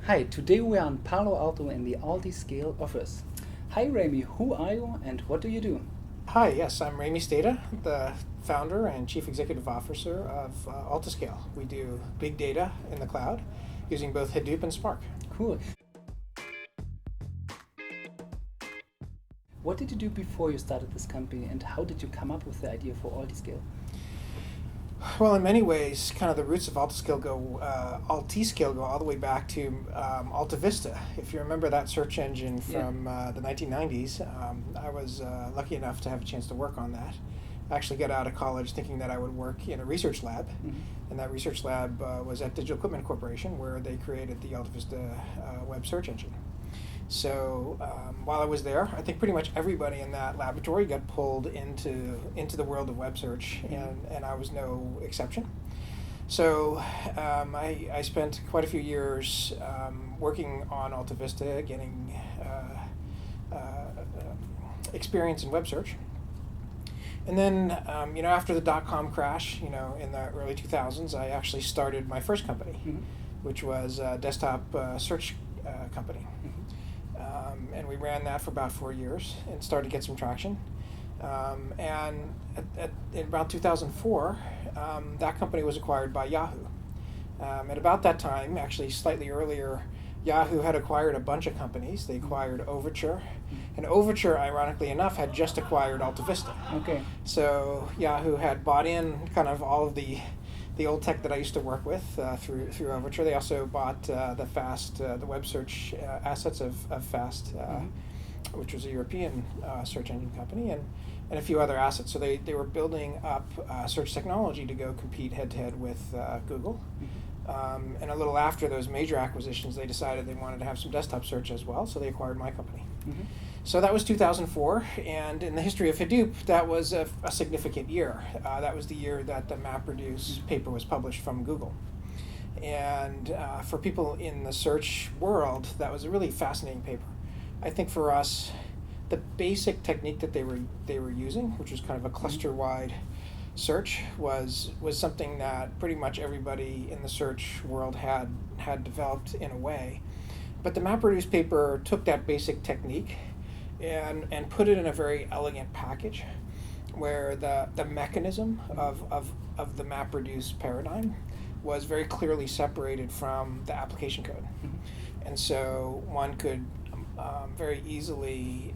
Hi, today we are in Palo Alto in the Altiscale office. Hi Raymie, who are you and what do you do? Hi, yes, I'm Raymie Stata, the founder and chief executive officer of Altiscale. We do big data in the cloud using both Hadoop and Spark. Cool. What did you do before you started this company and how did you come up with the idea for Altiscale? Well, in many ways, kind of the roots of Altiscale go all the way back to Alta Vista. If you remember that search engine from the 1990s, I was lucky enough to have a chance to work on that. I actually got out of college thinking that I would work in a research lab, and that research lab was at Digital Equipment Corporation, where they created the Alta Vista web search engine. So while I was there, I think pretty much everybody in that laboratory got pulled into the world of web search, and I was no exception. So I spent quite a few years working on Alta Vista, getting experience in web search. And then, after the dot-com crash, in the early 2000s, I actually started my first company, which was a desktop search company. And we ran that for about 4 years and started to get some traction. And in about 2004, that company was acquired by Yahoo. At about that time, actually slightly earlier, Yahoo had acquired a bunch of companies. They acquired Overture, and Overture, ironically enough, had just acquired Alta Vista. Okay. So Yahoo had bought in kind of all of the old tech that I used to work with through Overture. They also bought the web search assets of Fast, which was a European search engine company, and a few other assets. So they were building up search technology to go compete head-to-head with Google. And a little after those major acquisitions, they decided they wanted to have some desktop search as well, so they acquired my company. So that was 2004, and in the history of Hadoop, that was a significant year. That was the year that the MapReduce paper was published from Google. And for people in the search world, that was a really fascinating paper. I think for us, the basic technique that they were using, which was kind of a cluster-wide search, was something that pretty much everybody in the search world had developed in a way. But the MapReduce paper took that basic technique and put it in a very elegant package where the mechanism of the MapReduce paradigm was very clearly separated from the application code. And so one could very easily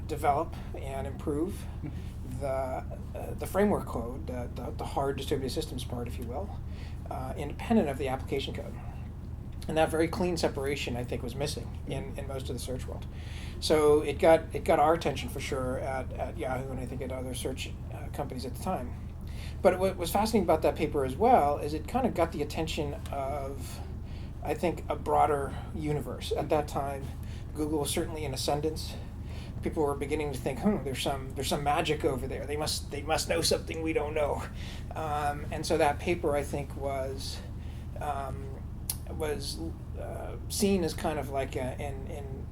develop and improve the framework code, the hard distributed systems part, if you will, independent of the application code. And that very clean separation, I think, was missing in most of the search world. So it got our attention for sure at Yahoo, and I think at other search companies at the time. But what was fascinating about that paper as well is it kind of got the attention of, I think, a broader universe. At that time, Google was certainly in ascendance. People were beginning to think, there's some magic over there. They must know something we don't know. And so that paper, I think, was seen as kind of like an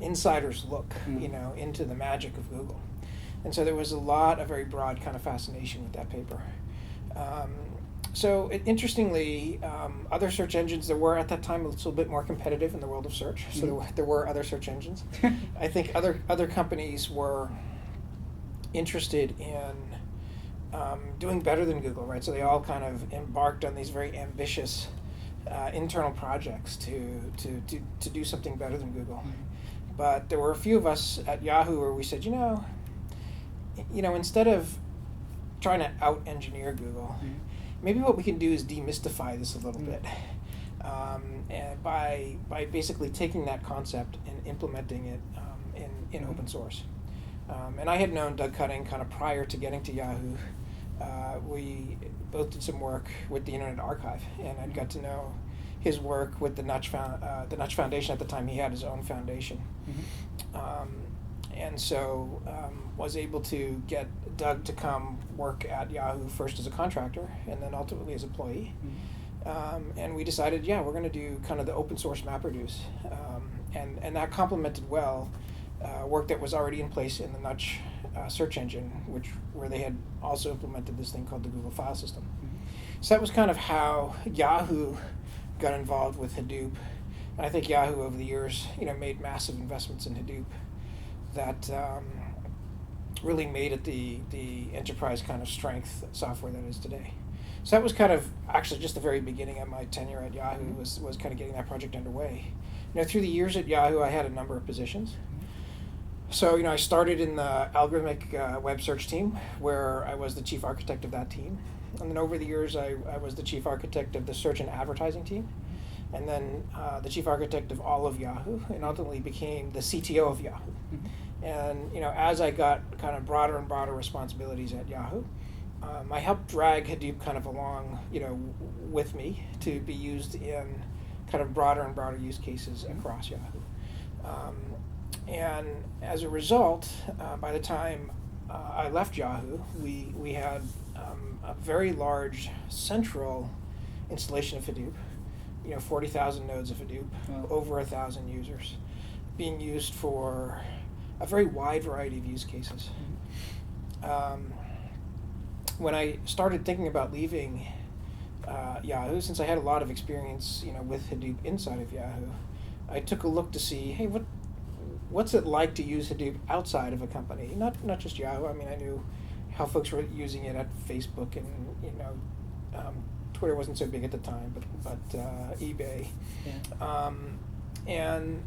insider's look, into the magic of Google. And so there was a lot of very broad kind of fascination with that paper. Interestingly, other search engines, there were at that time a little bit more competitive in the world of search. So there were other search engines. I think other companies were interested in doing better than Google, right? So they all kind of embarked on these very ambitious internal projects to do something better than Google. But there were a few of us at Yahoo where we said, instead of trying to out-engineer Google, maybe what we can do is demystify this a little bit, and by basically taking that concept and implementing it in open source. And I had known Doug Cutting kind of prior to getting to Yahoo. We both did some work with the Internet Archive, and I'd got to know his work with the Nutch Foundation. At the time, he had his own foundation. And so was able to get Doug to come work at Yahoo first as a contractor and then ultimately as an employee. And we decided, we're going to do kind of the open source MapReduce. And that complemented well work that was already in place in the Nutch search engine, where they had also implemented this thing called the Google File System. So that was kind of how Yahoo got involved with Hadoop. And I think Yahoo over the years, made massive investments in Hadoop that really made it the enterprise kind of strength software that it is today. So that was kind of actually just the very beginning of my tenure at Yahoo was kind of getting that project underway. Through the years at Yahoo, I had a number of positions. So, I started in the algorithmic web search team, where I was the chief architect of that team. And then over the years, I was the chief architect of the search and advertising team, and then the chief architect of all of Yahoo, and ultimately became the CTO of Yahoo. And, as I got kind of broader and broader responsibilities at Yahoo, I helped drag Hadoop kind of along, with me to be used in kind of broader and broader use cases across Yahoo. And as a result, by the time I left Yahoo, we had a very large central installation of Hadoop, 40,000 nodes of Hadoop, over 1,000 users, being used for a very wide variety of use cases. When I started thinking about leaving Yahoo, since I had a lot of experience, with Hadoop inside of Yahoo, I took a look to see, hey, what's it like to use Hadoop outside of a company? Not just Yahoo. I mean, I knew how folks were using it at Facebook, and Twitter wasn't so big at the time, but eBay, and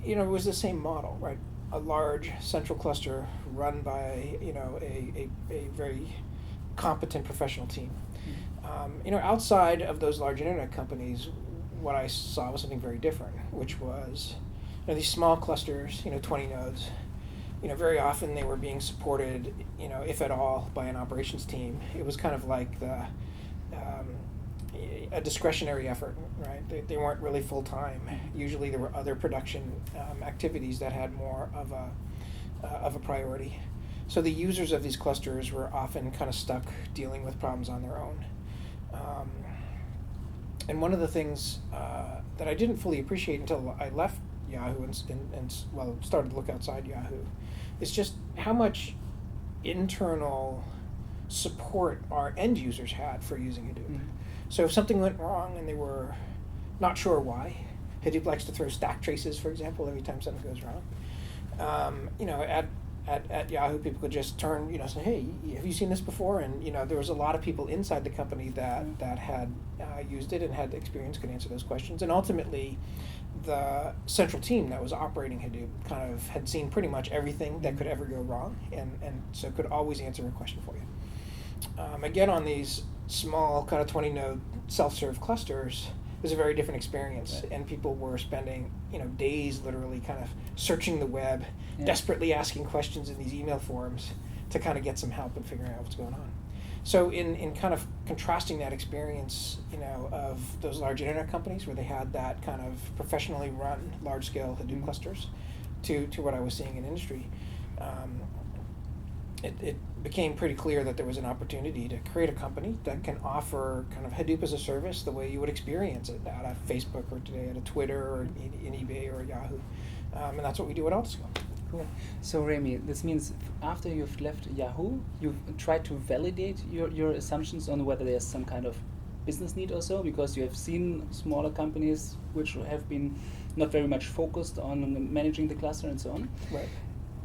it was the same model, right? A large central cluster run by a very competent professional team. Outside of those large internet companies, what I saw was something very different, which was these small clusters, 20 nodes. Very often they were being supported, if at all, by an operations team. It was kind of like a discretionary effort, right? They weren't really full time. Usually there were other production activities that had more of a priority. So the users of these clusters were often kind of stuck dealing with problems on their own. And one of the things that I didn't fully appreciate until I left Yahoo and started to look outside Yahoo is just how much internal support our end users had for using Hadoop. So if something went wrong and they were not sure why, Hadoop likes to throw stack traces, for example, every time something goes wrong. At Yahoo, people could just turn, say, hey, have you seen this before? And, there was a lot of people inside the company that had used it and had experience, could answer those questions. And ultimately, the central team that was operating Hadoop kind of had seen pretty much everything that could ever go wrong, and so could always answer a question for you. Again, on these small kind of 20-node self-serve clusters, it was a very different experience, and people were spending days literally kind of searching the web, desperately asking questions in these email forums to kind of get some help and figuring out what's going on. So in kind of contrasting that experience, of those large internet companies where they had that kind of professionally run large-scale Hadoop clusters to what I was seeing in industry, it became pretty clear that there was an opportunity to create a company that can offer kind of Hadoop as a service the way you would experience it at a Facebook or today at a Twitter or in eBay or Yahoo. And that's what we do at Altiscale. Cool. So Raymie, this means after you've left Yahoo, you've tried to validate your assumptions on whether there's some kind of business need or so, because you have seen smaller companies which have been not very much focused on managing the cluster and so on. Right.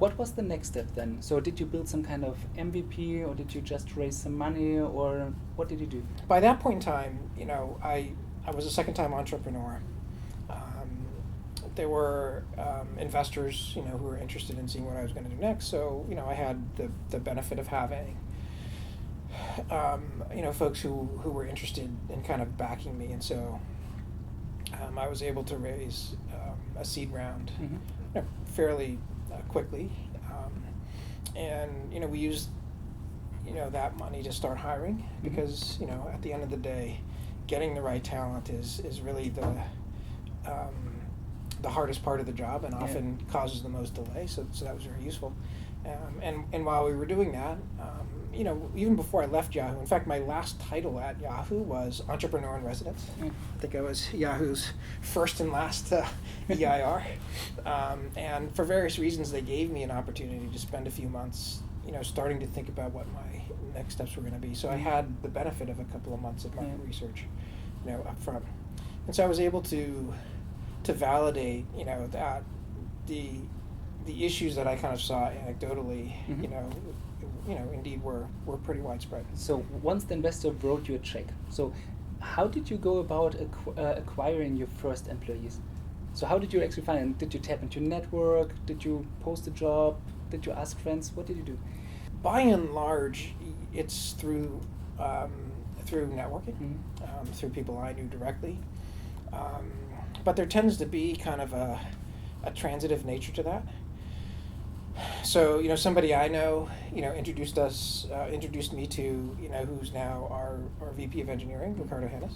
What was the next step then? So did you build some kind of MVP, or did you just raise some money, or what did you do? By that point in time, I was a second-time entrepreneur. There were investors, who were interested in seeing what I was going to do next. So, I had the benefit of having, folks who were interested in kind of backing me, and so I was able to raise a seed round fairly quickly, and we used that money to start hiring, because at the end of the day, getting the right talent is really the hardest part of the job, and often causes the most delay. So that was very useful. And while we were doing that, even before I left Yahoo, in fact, my last title at Yahoo was Entrepreneur in Residence. I think I was Yahoo's first and last EIR. And for various reasons, they gave me an opportunity to spend a few months, starting to think about what my next steps were going to be. So I had the benefit of a couple of months of market research, up front. And so I was able to validate, that the issues that I kind of saw anecdotally, indeed were pretty widespread. So once the investor wrote you a check, so how did you go about acquiring your first employees? So how did you actually find them? Did you tap into your network? Did you post a job? Did you ask friends? What did you do? By and large, it's through networking, through people I knew directly. But there tends to be kind of a transitive nature to that. So, somebody I know, introduced me to, who's now our VP of engineering, Ricardo Hennis.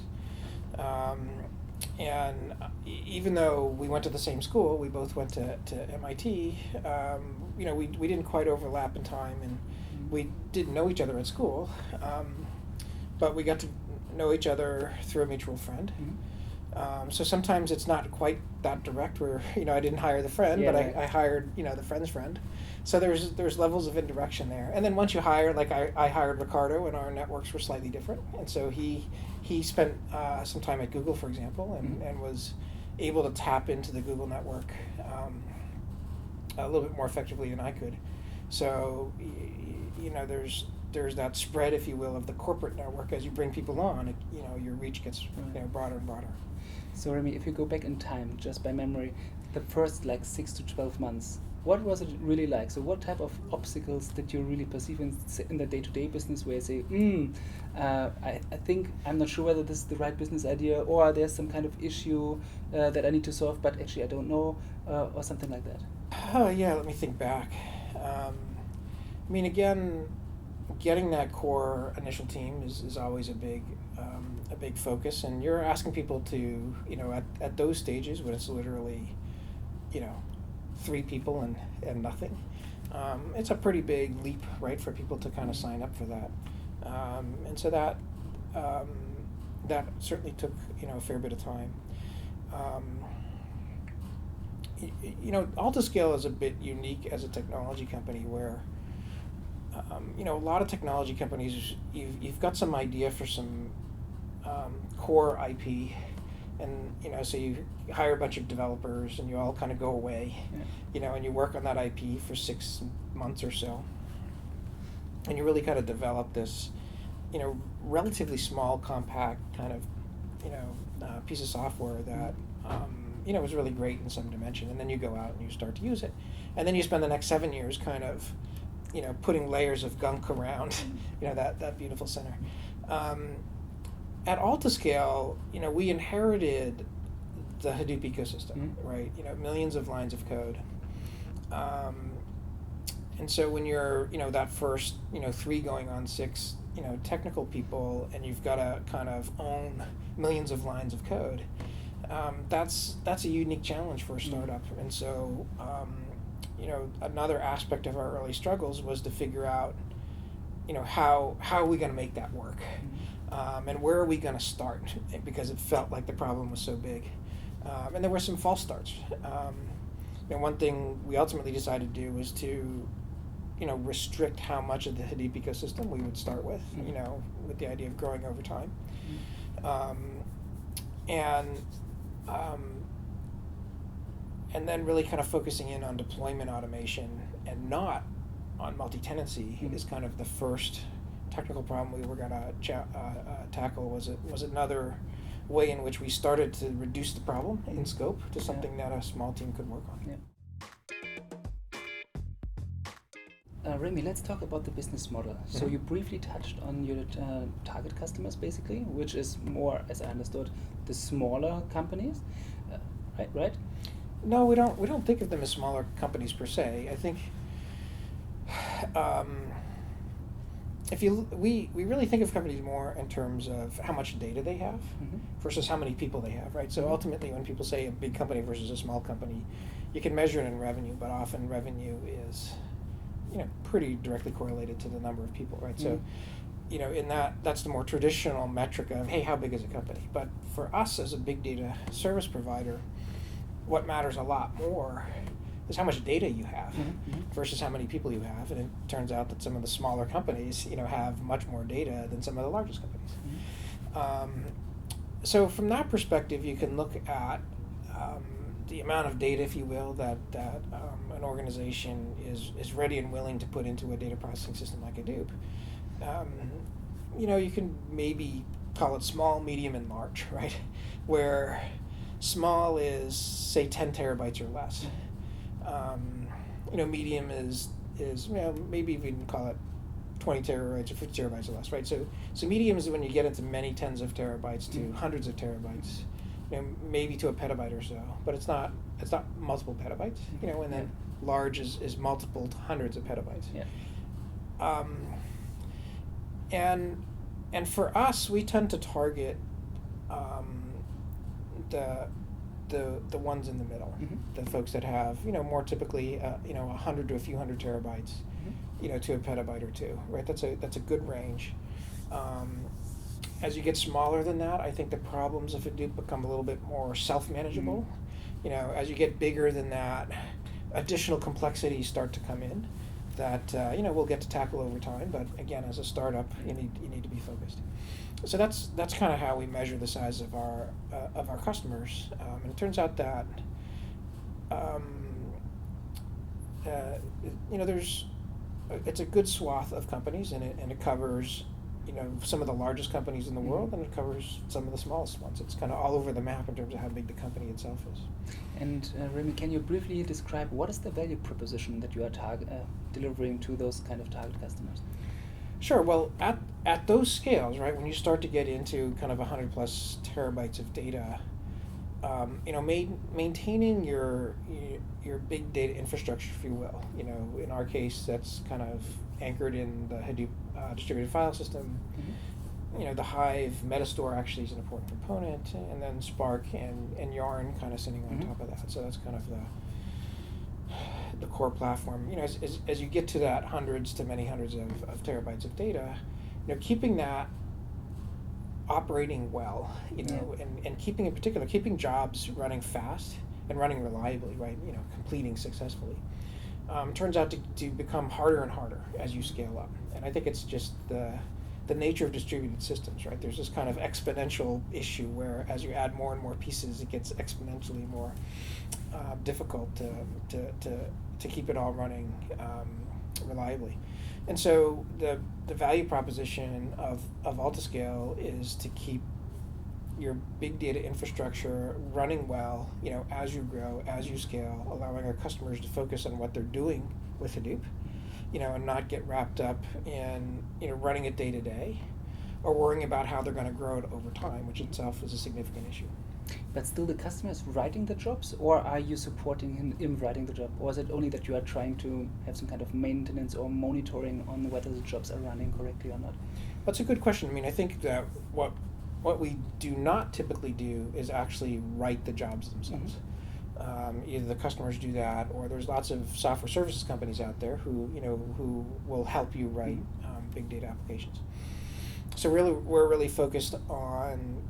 And even though we went to the same school, we both went to MIT, we didn't quite overlap in time, and we didn't know each other at school, but we got to know each other through a mutual friend. So sometimes it's not quite that direct where, I didn't hire the friend, but I hired, the friend's friend. So there's levels of indirection there. And then once you hire, like I hired Ricardo, and our networks were slightly different. And so he spent some time at Google, for example, and was able to tap into the Google network a little bit more effectively than I could. So, there's that spread, if you will, of the corporate network. As you bring people on, your reach gets broader and broader. So Raymie, if you go back in time, just by memory, the first 6 to 12 months, what was it really like? So what type of obstacles did you really perceive in the day-to-day business, where you say, I think I'm not sure whether this is the right business idea, or there's some kind of issue that I need to solve, but actually I don't know, or something like that? Oh yeah, let me think back. Again, getting that core initial team is always a big focus, and you're asking people to, at those stages when it's literally, 3 people and nothing, it's a pretty big leap, right, for people to kind of sign up for that, and so that certainly took a fair bit of time. Altiscale is a bit unique as a technology company where, a lot of technology companies, you've got some idea for some core IP, and so you hire a bunch of developers and you all kind of go away, and you work on that IP for 6 months or so, and you really kind of develop this, relatively small, compact kind of, piece of software that, is really great in some dimension, and then you go out and you start to use it, and then you spend the next 7 years kind of, putting layers of gunk around, that beautiful center. At Altiscale, we inherited the Hadoop ecosystem, right? Millions of lines of code. And so when you're, that first, 3 going on 6, technical people, and you've got to kind of own millions of lines of code, that's a unique challenge for a startup. And so, another aspect of our early struggles was to figure out, how are we going to make that work? And where are we going to start? Because it felt like the problem was so big. And there were some false starts. One thing we ultimately decided to do was to, restrict how much of the Hadoop ecosystem we would start with, with the idea of growing over time. And then really kind of focusing in on deployment automation and not on multi-tenancy is kind of the first technical problem we were going to tackle. Was another way in which we started to reduce the problem in scope to something that a small team could work on. Raymie, let's talk about the business model. So you briefly touched on your target customers, basically, which is more, as I understood, the smaller companies, right? No, we don't think of them as smaller companies per se. I think we really think of companies more in terms of how much data they have versus how many people they have, right? So ultimately, when people say a big company versus a small company, you can measure it in revenue, but often revenue is, pretty directly correlated to the number of people, right? So, in that's the more traditional metric of, hey, how big is a company? But for us as a big data service provider, what matters a lot more is how much data you have versus how many people you have. And it turns out that some of the smaller companies, have much more data than some of the largest companies. So from that perspective, you can look at the amount of data, if you will, that an organization is ready and willing to put into a data processing system like Hadoop. You can maybe call it small, medium, and large, right? Where small is, say, 10 terabytes or less. Medium is maybe even call it 20 terabytes or 50 terabytes or less, right? So medium is when you get into many tens of terabytes to hundreds of terabytes, maybe to a petabyte or so, but it's not multiple petabytes, and then large is multiple hundreds of petabytes. Yeah. And for us, we tend to target the ones in the middle, the folks that have more typically 100 to a few hundred terabytes, to a petabyte or two, right? That's a good range. As you get smaller than that, I think the problems of Hadoop become a little bit more self-manageable. As you get bigger than that, additional complexities start to come in that we'll get to tackle over time. But again, as a startup, you need to be focused. So that's kind of how we measure the size of our customers. And it turns out that it's a good swath of companies, and it covers some of the largest companies in the world, and it covers some of the smallest ones. It's kind of all over the map in terms of how big the company itself is. And Raymie, can you briefly describe what is the value proposition that you are delivering to those kind of target customers? Sure. Well, at those scales, right, when you start to get into kind of 100 plus terabytes of data, maintaining your big data infrastructure, if you will. In our case, that's kind of anchored in the Hadoop distributed file system. The Hive Metastore actually is an important component, and then Spark and Yarn kind of sitting on top of that. So that's kind of the core platform. As you get to that hundreds to many hundreds of terabytes of data, keeping that operating well, and keeping in particular, keeping jobs running fast and running reliably, right, completing successfully, turns out to become harder and harder as you scale up. And I think it's just the nature of distributed systems, right? There's this kind of exponential issue where as you add more and more pieces, it gets exponentially more difficult to keep it all running reliably. And so the value proposition of Altiscale is to keep your big data infrastructure running well, as you grow, as you scale, allowing our customers to focus on what they're doing with Hadoop, and not get wrapped up in, running it day to day or worrying about how they're going to grow it over time, which itself is a significant issue. But still the customer is writing the jobs, or are you supporting him writing the job? Or is it only that you are trying to have some kind of maintenance or monitoring on whether the jobs are running correctly or not? That's a good question. I think that what we do not typically do is actually write the jobs themselves. Either the customers do that, or there's lots of software services companies out there who will help you write big data applications. So really, we're really focused on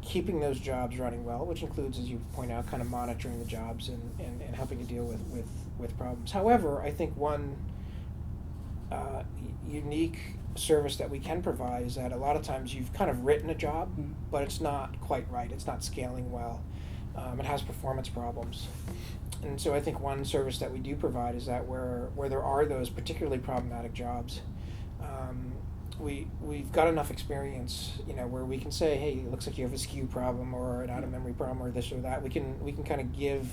keeping those jobs running well, which includes, as you point out, kind of monitoring the jobs and helping to deal with problems. However, I think one unique service that we can provide is that a lot of times you've kind of written a job, but it's not quite right. It's not scaling well. It has performance problems. And so I think one service that we do provide is that where there are those particularly problematic jobs, we've got enough experience, where we can say, hey, it looks like you have a SKU problem or an out-of-memory problem or this or that. We can kind of give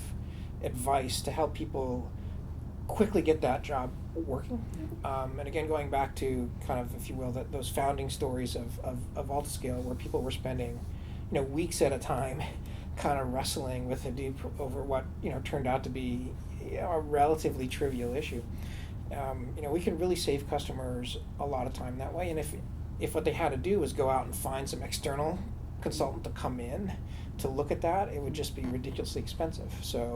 advice to help people quickly get that job working. And again, going back to kind of, if you will, those founding stories of Altiscale, where people were spending, weeks at a time kind of wrestling with Hadoop over what, turned out to be a relatively trivial issue. We can really save customers a lot of time that way. And if what they had to do was go out and find some external consultant to come in to look at that, it would just be ridiculously expensive.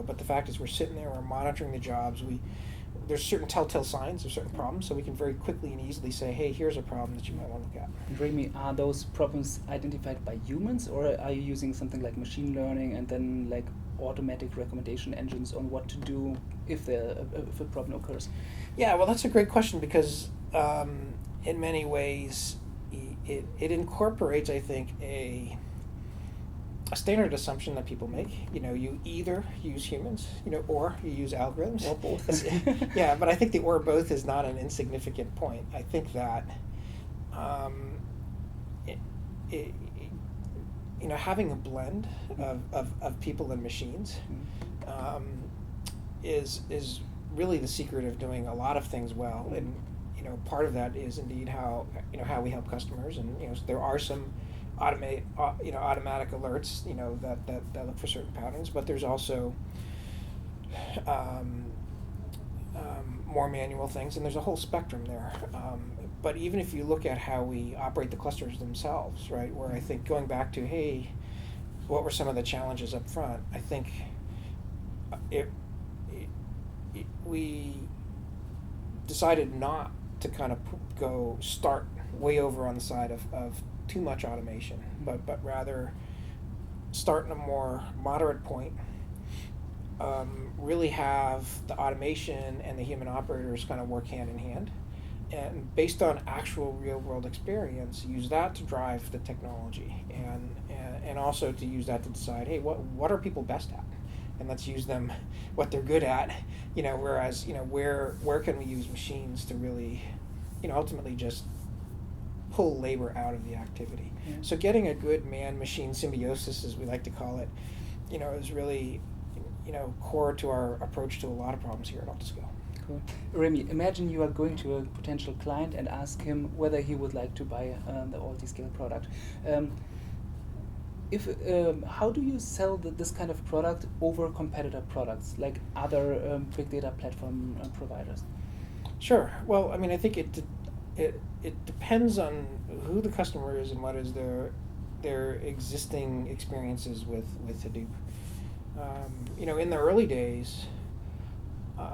But the fact is, we're sitting there, we're monitoring the jobs. There's certain telltale signs of certain problems, so we can very quickly and easily say, hey, here's a problem that you might want to look at. And Raymie, are those problems identified by humans, or are you using something like machine learning and then like automatic recommendation engines on what to do if a problem occurs? Yeah, well, that's a great question, because in many ways it incorporates, I think, a standard assumption that people make. You either use humans, or you use algorithms. Or both. Yeah, but I think the or both is not an insignificant point. I think that having a blend of people and machines is really the secret of doing a lot of things well. And part of that is indeed how we help customers. And there are some automatic alerts that look for certain patterns, but there's also more manual things, and there's a whole spectrum there. But even if you look at how we operate the clusters themselves, right, where I think going back to, hey, what were some of the challenges up front? I think we decided not to kind of go start way over on the side of too much automation, but rather start in a more moderate point, really have the automation and the human operators kind of work hand in hand, and based on actual real world experience, use that to drive the technology, and also to use that to decide, hey, what are people best at, and let's use them what they're good at, whereas where can we use machines to really ultimately just pull labor out of the activity. Yeah. So getting a good man-machine symbiosis, as we like to call it, is really core to our approach to a lot of problems here at Altiscale. Cool. Raymie, imagine you are going to a potential client and ask him whether he would like to buy the Altiscale product. How do you sell this kind of product over competitor products like other big data platform providers? Sure. Well, I mean, I think it depends on who the customer is and what is their existing experiences with Hadoop. In the early days,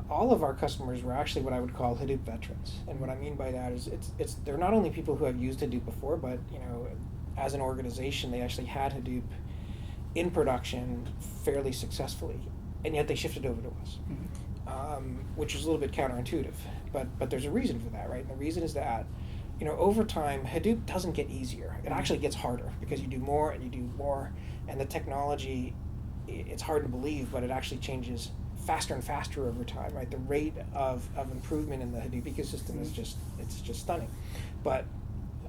all of our customers were actually what I would call Hadoop veterans, and what I mean by that is they're not only people who have used Hadoop before, but as an organization they actually had Hadoop in production fairly successfully, and yet they shifted over to us, which is a little bit counterintuitive, but there's a reason for that, right? And the reason is that over time Hadoop doesn't get easier; it actually gets harder because you do more and you do more, and the technology, it's hard to believe, but it actually changes faster and faster over time, right? The rate of improvement in the Hadoop ecosystem is just stunning. But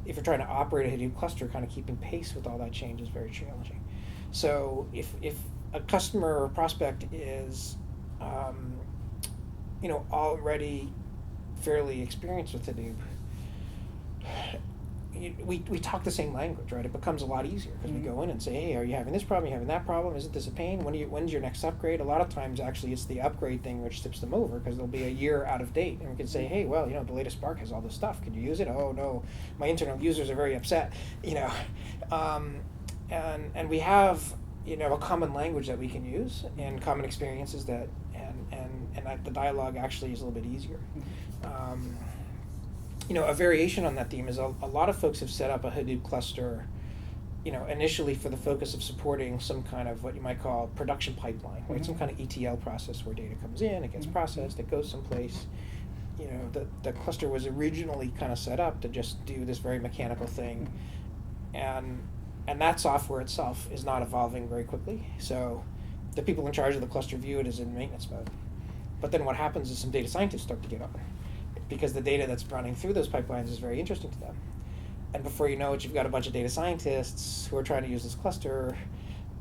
if you're trying to operate a Hadoop cluster, kind of keeping pace with all that change is very challenging. So if a customer or prospect is already fairly experienced with Hadoop, we talk the same language, right? It becomes a lot easier because we go in and say, hey, are you having this problem? Are you having that problem? Isn't this a pain? When's your next upgrade? A lot of times, actually, it's the upgrade thing which tips them over because they'll be a year out of date. And we can say, hey, well, the latest Spark has all this stuff. Can you use it? Oh, no, my internal users are very upset, And we have, a common language that we can use and common experiences that, and that the dialogue actually is a little bit easier. A variation on that theme is a lot of folks have set up a Hadoop cluster, initially for the focus of supporting some kind of what you might call production pipeline, right? Some kind of ETL process where data comes in, it gets processed, it goes someplace. The cluster was originally kind of set up to just do this very mechanical thing, and that software itself is not evolving very quickly. So the people in charge of the cluster view it as in maintenance mode. But then what happens is some data scientists start to get on, because the data that's running through those pipelines is very interesting to them. And before you know it, you've got a bunch of data scientists who are trying to use this cluster,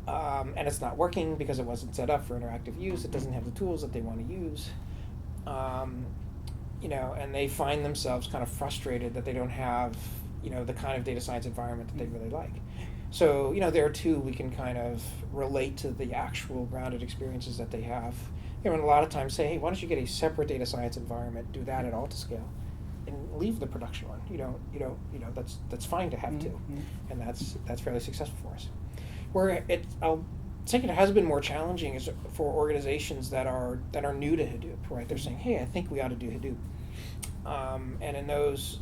and it's not working because it wasn't set up for interactive use. It doesn't have the tools that they want to use. And they find themselves kind of frustrated that they don't have, the kind of data science environment that they really like. So, there are two we can kind of relate to the actual grounded experiences that they have. And a lot of times say, hey, why don't you get a separate data science environment, do that at Altiscale, and leave the production one. That's fine to have two, and that's fairly successful for us. Where I'll think it has been more challenging is for organizations that are new to Hadoop, right? They're saying, hey, I think we ought to do Hadoop, and in those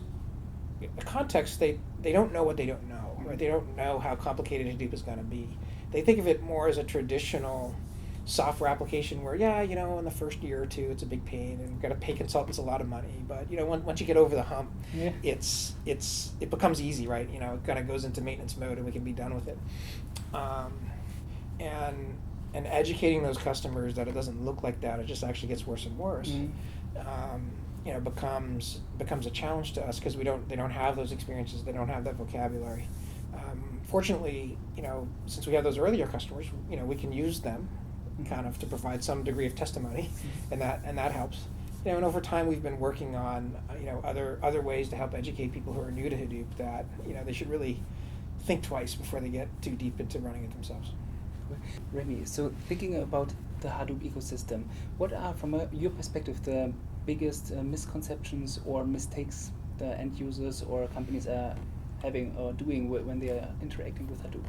contexts, they don't know what they don't know, right? They don't know how complicated Hadoop is going to be. They think of it more as a traditional software application where, in the first year or two, it's a big pain and you've got to pay consultants a lot of money. But, once you get over the hump, it becomes easy, right? It kind of goes into maintenance mode and we can be done with it. and educating those customers that it doesn't look like that, it just actually gets worse and worse. Becomes a challenge to us because they don't have those experiences, they don't have that vocabulary. Fortunately, since we have those earlier customers, we can use them kind of to provide some degree of testimony, and that helps. And over time we've been working on other ways to help educate people who are new to Hadoop that they should really think twice before they get too deep into running it themselves. Raymie, so thinking about the Hadoop ecosystem, what are, from your perspective, the biggest misconceptions or mistakes the end users or companies are having or doing when they are interacting with Hadoop?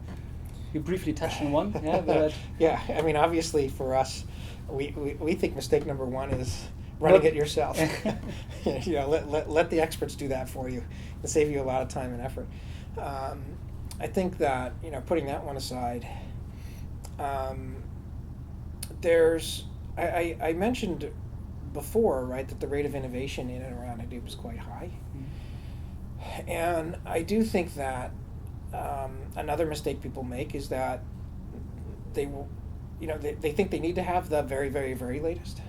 You briefly touched on one, yeah. But yeah, I mean, obviously for us, we think mistake number one is running it yourself. Let the experts do that for you. It'll save you a lot of time and effort. I think that putting that one aside, I mentioned before, right, that the rate of innovation in and around Hadoop is quite high. And I do think that another mistake people make is that they think they need to have the very, very, very latest,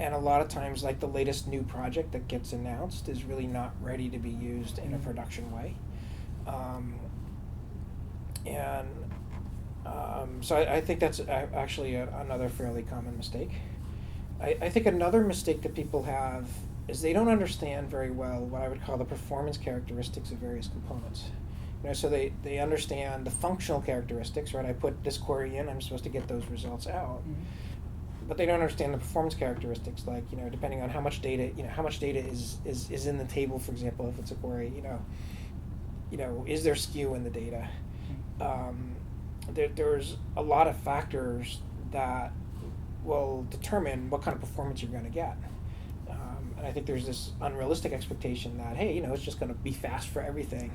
and a lot of times, like, the latest new project that gets announced is really not ready to be used in a production way, so I think that's actually another fairly common mistake. I think another mistake that people have is they don't understand very well what I would call the performance characteristics of various components. So they understand the functional characteristics, right? I put this query in, I'm supposed to get those results out. But they don't understand the performance characteristics, like, depending on how much data is in the table, for example, if it's a query, is there skew in the data? There's a lot of factors that will determine what kind of performance you're going to get. And I think there's this unrealistic expectation that, hey, it's just going to be fast for everything.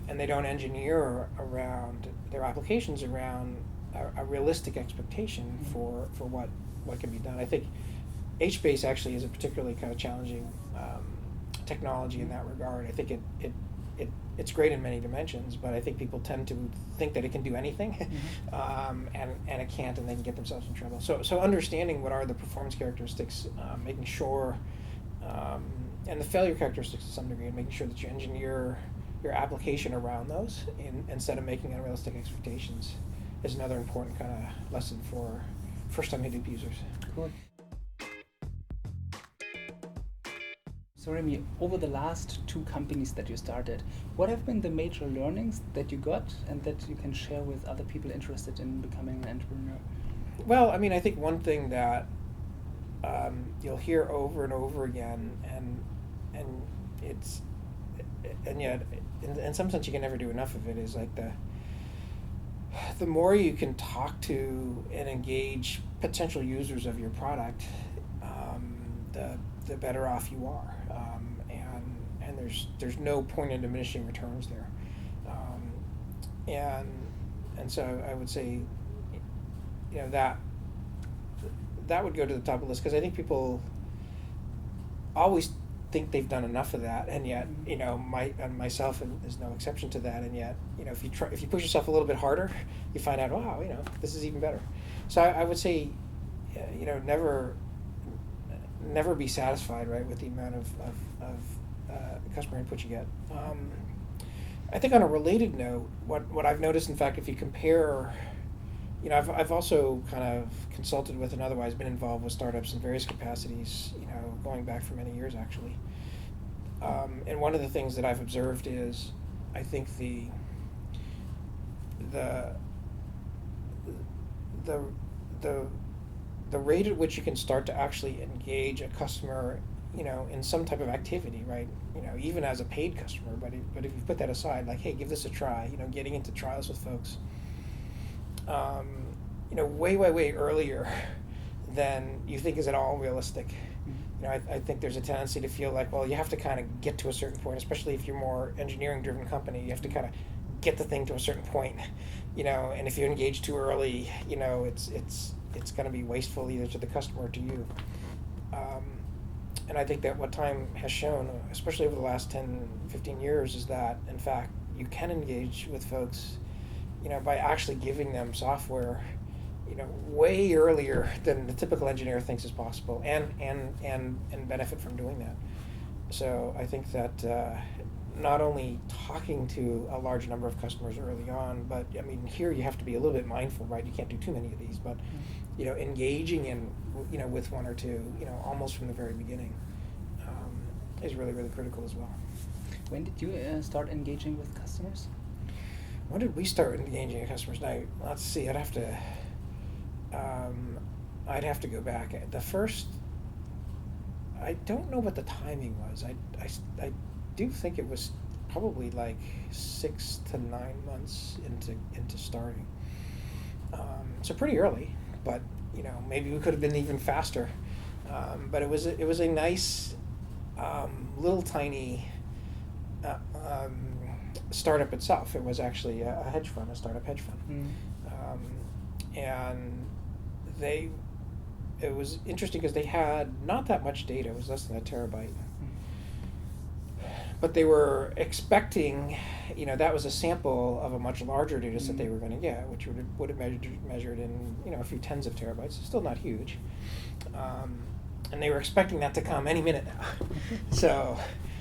And they don't engineer around their applications around a realistic expectation for what can be done. I think HBase actually is a particularly kind of challenging technology in that regard. I think it's great in many dimensions, but I think people tend to think that it can do anything, and it can't, and they can get themselves in trouble. So understanding what are the performance characteristics, making sure, and the failure characteristics to some degree, and making sure that you engineer your application around those instead of making unrealistic expectations is another important kind of lesson for first-time Hadoop users. Cool. So Raymie, over the last 2 companies that you started, what have been the major learnings that you got and that you can share with other people interested in becoming an entrepreneur? Well, I mean, I think one thing that you'll hear over and over again, and yet in some sense you can never do enough of it, is like the more you can talk to and engage potential users of your product, the better off you are, and there's no point in diminishing returns there, and so I would say, that would go to the top of the list, because I think people always think they've done enough of that, and yet myself is no exception to that, and yet if you push yourself a little bit harder, you find out, wow, this is even better. So I would say, never be satisfied, right, with the amount of customer input you get. I think on a related note, what I've noticed, in fact, if you compare, I've also kind of consulted with and otherwise been involved with startups in various capacities, going back for many years actually. And one of the things that I've observed is, I think the rate at which you can start to actually engage a customer, in some type of activity, right? Even as a paid customer, but if you put that aside, like, hey, give this a try, getting into trials with folks, way earlier than you think is at all realistic. I think there's a tendency to feel like, well, you have to kind of get to a certain point, especially if you're more engineering-driven company. You have to kind of get the thing to a certain point, and if you engage too early, it's going to be wasteful either to the customer or to you. And I think that what time has shown, especially over the last 10, 15 years, is that, in fact, you can engage with folks, by actually giving them software, way earlier than the typical engineer thinks is possible, and benefit from doing that. So I think that not only talking to a large number of customers early on, but I mean, here you have to be a little bit mindful, right? You can't do too many of these, but engaging in, with one or two, almost from the very beginning, is really, really critical as well. When did you start engaging with customers? When did we start engaging with customers? Now, let's see. I'd have to go back. The first, I don't know what the timing was. I do think it was probably like 6 to 9 months into starting. So pretty early, but maybe we could have been even faster. But it was a nice little tiny startup itself. It was actually a hedge fund, a startup hedge fund, and it was interesting because they had not that much data. It was less than a terabyte. But they were expecting, that was a sample of a much larger data set they were going to get, which would have measured in, a few tens of terabytes. Still not huge. And they were expecting that to come any minute now. So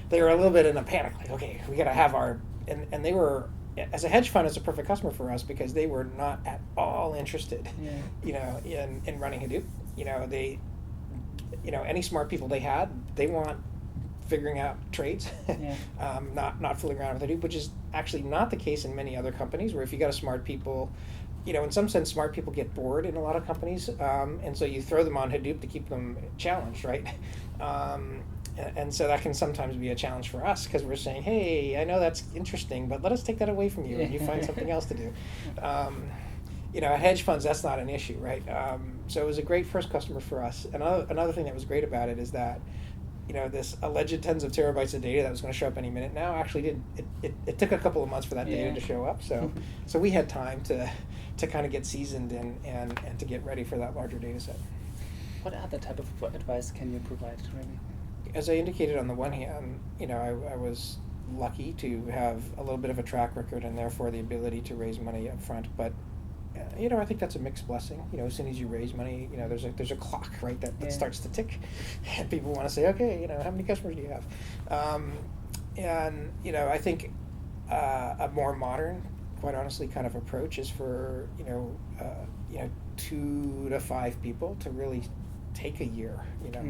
they were a little bit in a panic, like, okay, we got to have our, and they were, as a hedge fund, it's a perfect customer for us because they were not at all interested, in running Hadoop. They, any smart people they want figuring out trades, not fooling around with Hadoop, which is actually not the case in many other companies, where if you got a smart people, in some sense, smart people get bored in a lot of companies, and so you throw them on Hadoop to keep them challenged, right? And so that can sometimes be a challenge for us because we're saying, hey, I know that's interesting, but let us take that away from you and you find something else to do. At hedge funds, that's not an issue, right? So it was a great first customer for us. Another thing that was great about it is that this alleged tens of terabytes of data that was going to show up any minute now actually did. It took a couple of months for that data to show up. So we had time to kind of get seasoned and to get ready for that larger data set. What other type of advice can you provide, Raymie? As I indicated, on the one hand, I was lucky to have a little bit of a track record and therefore the ability to raise money up front. But I think that's a mixed blessing. As soon as you raise money, there's a clock, right, that starts to tick, and people want to say, okay, how many customers do you have? I think a more modern, quite honestly, kind of approach is for 2 to 5 people to really take a year,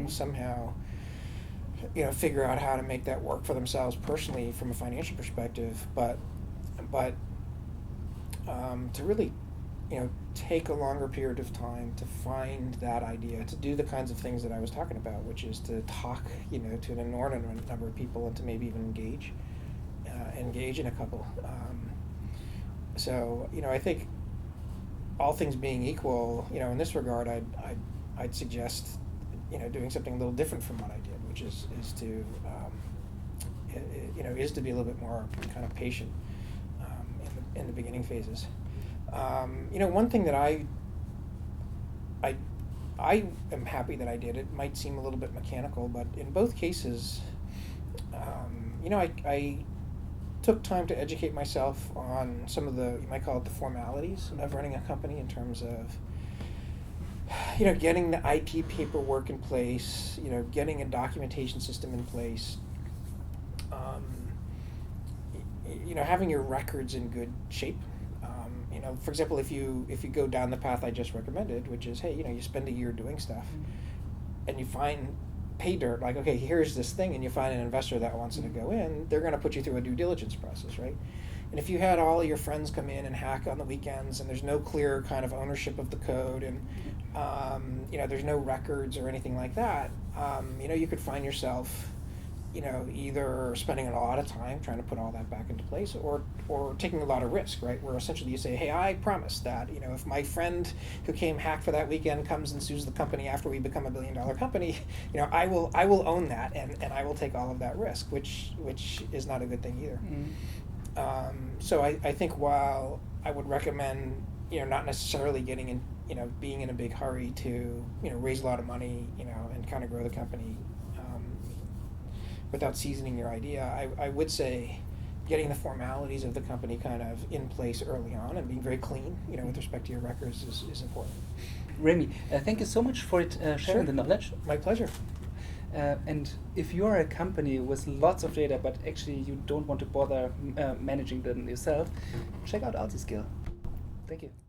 somehow, figure out how to make that work for themselves personally from a financial perspective, but to really take a longer period of time to find that idea, to do the kinds of things that I was talking about, which is to talk, to an inordinate number of people and to maybe even engage in a couple. So I think all things being equal, in this regard, I'd suggest, doing something a little different from what I did, which is to be a little bit more kind of patient in the beginning phases. One thing that I am happy that I did, it might seem a little bit mechanical, but in both cases, I took time to educate myself on some of the, you might call it the formalities of running a company in terms of, getting the IT paperwork in place, getting a documentation system in place, having your records in good shape. For example, if you go down the path I just recommended, which is, hey, you spend a year doing stuff, and you find pay dirt, like, okay, here's this thing, and you find an investor that wants to go in, they're going to put you through a due diligence process, right? And if you had all your friends come in and hack on the weekends, and there's no clear kind of ownership of the code, and there's no records or anything like that, you could find yourself, either spending a lot of time trying to put all that back into place, or taking a lot of risk, right? Where essentially you say, hey, I promise that, if my friend who came hacked for that weekend comes and sues the company after we become $1 billion company, I will own that, and I will take all of that risk, which is not a good thing either. So I think while I would recommend, not necessarily getting in, being in a big hurry to, raise a lot of money, and kind of grow the company, without seasoning your idea, I would say, getting the formalities of the company kind of in place early on and being very clean, with respect to your records is important. Raymie, thank you so much for sharing Sure. the knowledge. My pleasure. And if you are a company with lots of data, but actually you don't want to bother managing them yourself, check out Altiscale. Thank you.